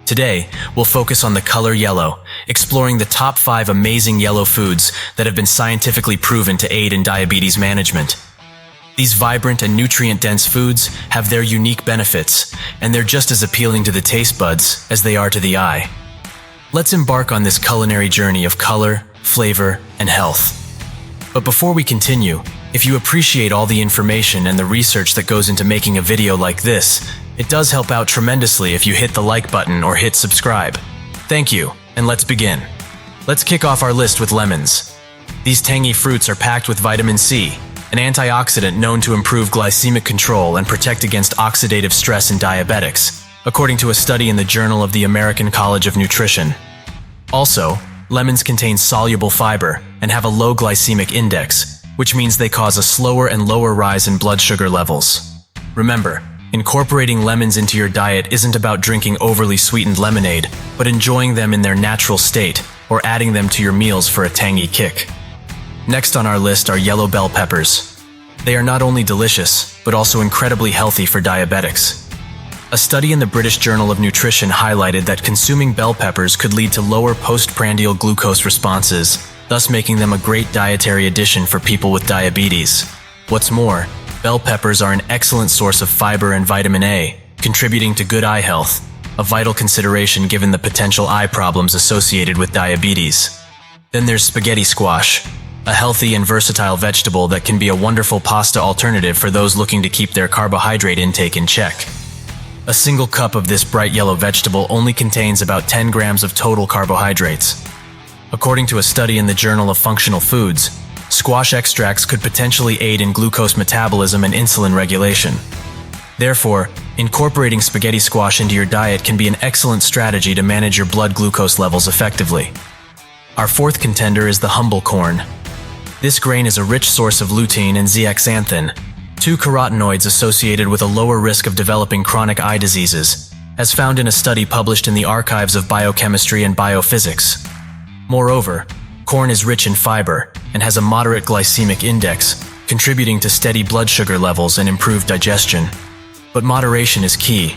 Today, we'll focus on the color yellow, exploring the top 5 amazing yellow foods that have been scientifically proven to aid in diabetes management. These vibrant and nutrient-dense foods have their unique benefits, and they're just as appealing to the taste buds as they are to the eye. Let's embark on this culinary journey of color, flavor, and health. But before we continue, if you appreciate all the information and the research that goes into making a video like this, it does help out tremendously if you hit the like button or hit subscribe. Thank you, and let's begin. Let's kick off our list with lemons. These tangy fruits are packed with vitamin C, an antioxidant known to improve glycemic control and protect against oxidative stress in diabetics, according to a study in the Journal of the American College of Nutrition. Also, lemons contain soluble fiber and have a low glycemic index, which means they cause a slower and lower rise in blood sugar levels. Remember, incorporating lemons into your diet isn't about drinking overly sweetened lemonade, but enjoying them in their natural state or adding them to your meals for a tangy kick. Next on our list are yellow bell peppers. They are not only delicious, but also incredibly healthy for diabetics. A study in the British Journal of Nutrition highlighted that consuming bell peppers could lead to lower postprandial glucose responses, thus making them a great dietary addition for people with diabetes. What's more, bell peppers are an excellent source of fiber and vitamin A, contributing to good eye health, a vital consideration given the potential eye problems associated with diabetes. Then there's spaghetti squash, a healthy and versatile vegetable that can be a wonderful pasta alternative for those looking to keep their carbohydrate intake in check. A single cup of this bright yellow vegetable only contains about 10 grams of total carbohydrates. According to a study in the Journal of Functional Foods, squash extracts could potentially aid in glucose metabolism and insulin regulation. Therefore, incorporating spaghetti squash into your diet can be an excellent strategy to manage your blood glucose levels effectively. Our fourth contender is the humble corn. This grain is a rich source of lutein and zeaxanthin, two carotenoids associated with a lower risk of developing chronic eye diseases, as found in a study published in the Archives of Biochemistry and Biophysics. Moreover, corn is rich in fiber and has a moderate glycemic index, contributing to steady blood sugar levels and improved digestion. But moderation is key.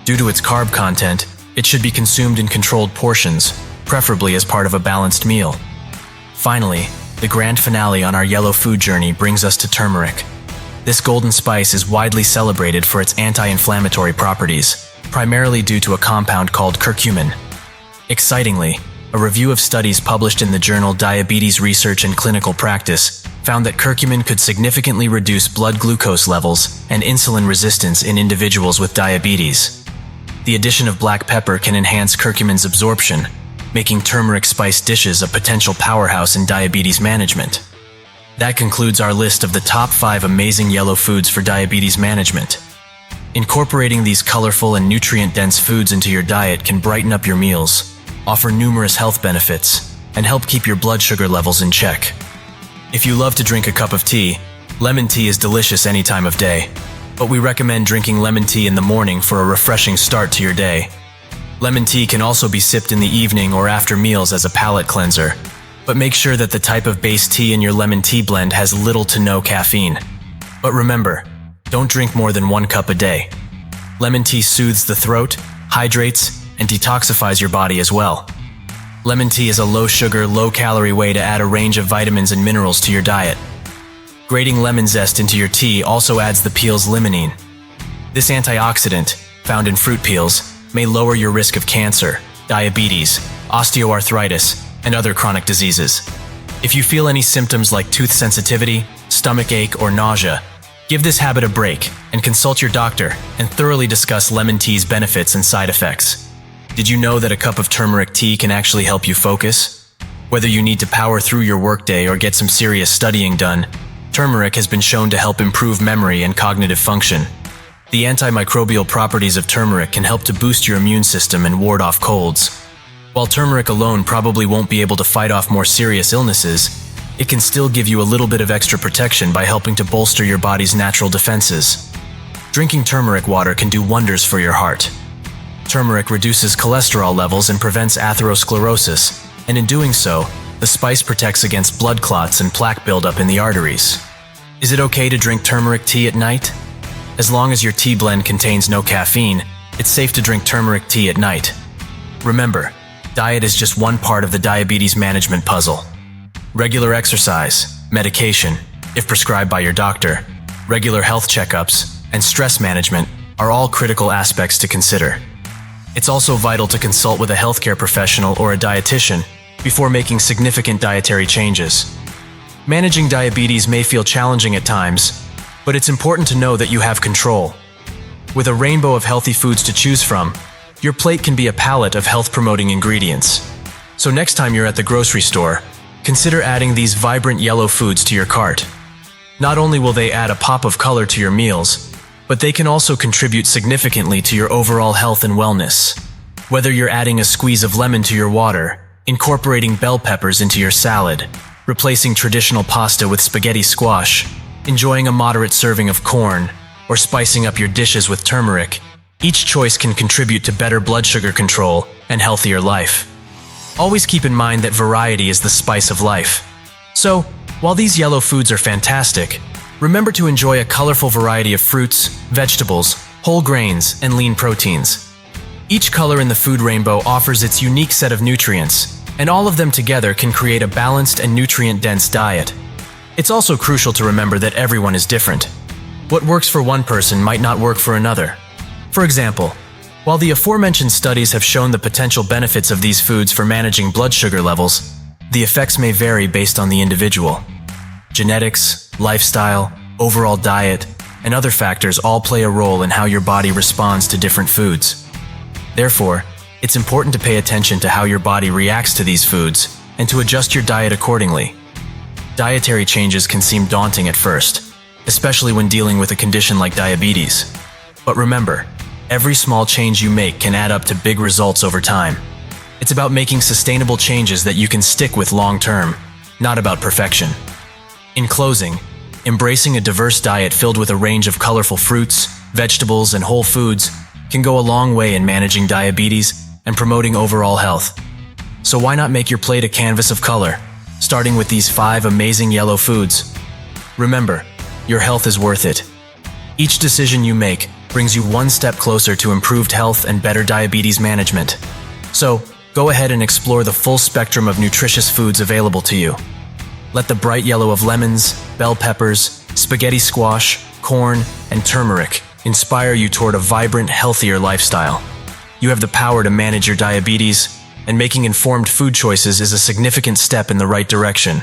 Due to its carb content, it should be consumed in controlled portions, preferably as part of a balanced meal. Finally, the grand finale on our yellow food journey brings us to turmeric. This golden spice is widely celebrated for its anti-inflammatory properties, primarily due to a compound called curcumin. Excitingly, a review of studies published in the journal Diabetes Research and Clinical Practice found that curcumin could significantly reduce blood glucose levels and insulin resistance in individuals with diabetes. The addition of black pepper can enhance curcumin's absorption, making turmeric-spiced dishes a potential powerhouse in diabetes management. That concludes our list of the top 5 amazing yellow foods for diabetes management. Incorporating these colorful and nutrient-dense foods into your diet can brighten up your meals, offer numerous health benefits, and help keep your blood sugar levels in check. If you love to drink a cup of tea, lemon tea is delicious any time of day, but we recommend drinking lemon tea in the morning for a refreshing start to your day. Lemon tea can also be sipped in the evening or after meals as a palate cleanser, but make sure that the type of base tea in your lemon tea blend has little to no caffeine. But remember, don't drink more than 1 cup a day. Lemon tea soothes the throat, hydrates, and detoxifies your body as well. Lemon tea is a low-sugar, low-calorie way to add a range of vitamins and minerals to your diet. Grating lemon zest into your tea also adds the peel's limonene. This antioxidant, found in fruit peels, may lower your risk of cancer, diabetes, osteoarthritis, and other chronic diseases. If you feel any symptoms like tooth sensitivity, stomach ache, or nausea, give this habit a break and consult your doctor and thoroughly discuss lemon tea's benefits and side effects. Did you know that a cup of turmeric tea can actually help you focus? Whether you need to power through your workday or get some serious studying done, turmeric has been shown to help improve memory and cognitive function. The antimicrobial properties of turmeric can help to boost your immune system and ward off colds. While turmeric alone probably won't be able to fight off more serious illnesses, it can still give you a little bit of extra protection by helping to bolster your body's natural defenses. Drinking turmeric water can do wonders for your heart. Turmeric reduces cholesterol levels and prevents atherosclerosis, and in doing so, the spice protects against blood clots and plaque buildup in the arteries. Is it okay to drink turmeric tea at night? As long as your tea blend contains no caffeine, it's safe to drink turmeric tea at night. Remember, diet is just one part of the diabetes management puzzle. Regular exercise, medication, if prescribed by your doctor, regular health checkups, and stress management are all critical aspects to consider. It's also vital to consult with a healthcare professional or a dietitian before making significant dietary changes. Managing diabetes may feel challenging at times, but it's important to know that you have control. With a rainbow of healthy foods to choose from, your plate can be a palette of health-promoting ingredients. So next time you're at the grocery store, consider adding these vibrant yellow foods to your cart. Not only will they add a pop of color to your meals, but they can also contribute significantly to your overall health and wellness. Whether you're adding a squeeze of lemon to your water, incorporating bell peppers into your salad, replacing traditional pasta with spaghetti squash, enjoying a moderate serving of corn, or spicing up your dishes with turmeric, each choice can contribute to better blood sugar control and healthier life. Always keep in mind that variety is the spice of life. So, while these yellow foods are fantastic, remember to enjoy a colorful variety of fruits, vegetables, whole grains, and lean proteins. Each color in the food rainbow offers its unique set of nutrients, and all of them together can create a balanced and nutrient-dense diet. It's also crucial to remember that everyone is different. What works for one person might not work for another. For example, while the aforementioned studies have shown the potential benefits of these foods for managing blood sugar levels, the effects may vary based on the individual. Genetics, lifestyle, overall diet, and other factors all play a role in how your body responds to different foods. Therefore, it's important to pay attention to how your body reacts to these foods and to adjust your diet accordingly. Dietary changes can seem daunting at first, especially when dealing with a condition like diabetes. But remember, every small change you make can add up to big results over time. It's about making sustainable changes that you can stick with long-term, not about perfection. In closing, embracing a diverse diet filled with a range of colorful fruits, vegetables, and whole foods can go a long way in managing diabetes and promoting overall health. So why not make your plate a canvas of color, starting with these 5 amazing yellow foods? Remember, your health is worth it. Each decision you make brings you one step closer to improved health and better diabetes management. So, go ahead and explore the full spectrum of nutritious foods available to you. Let the bright yellow of lemons, bell peppers, spaghetti squash, corn, and turmeric inspire you toward a vibrant, healthier lifestyle. You have the power to manage your diabetes, and making informed food choices is a significant step in the right direction.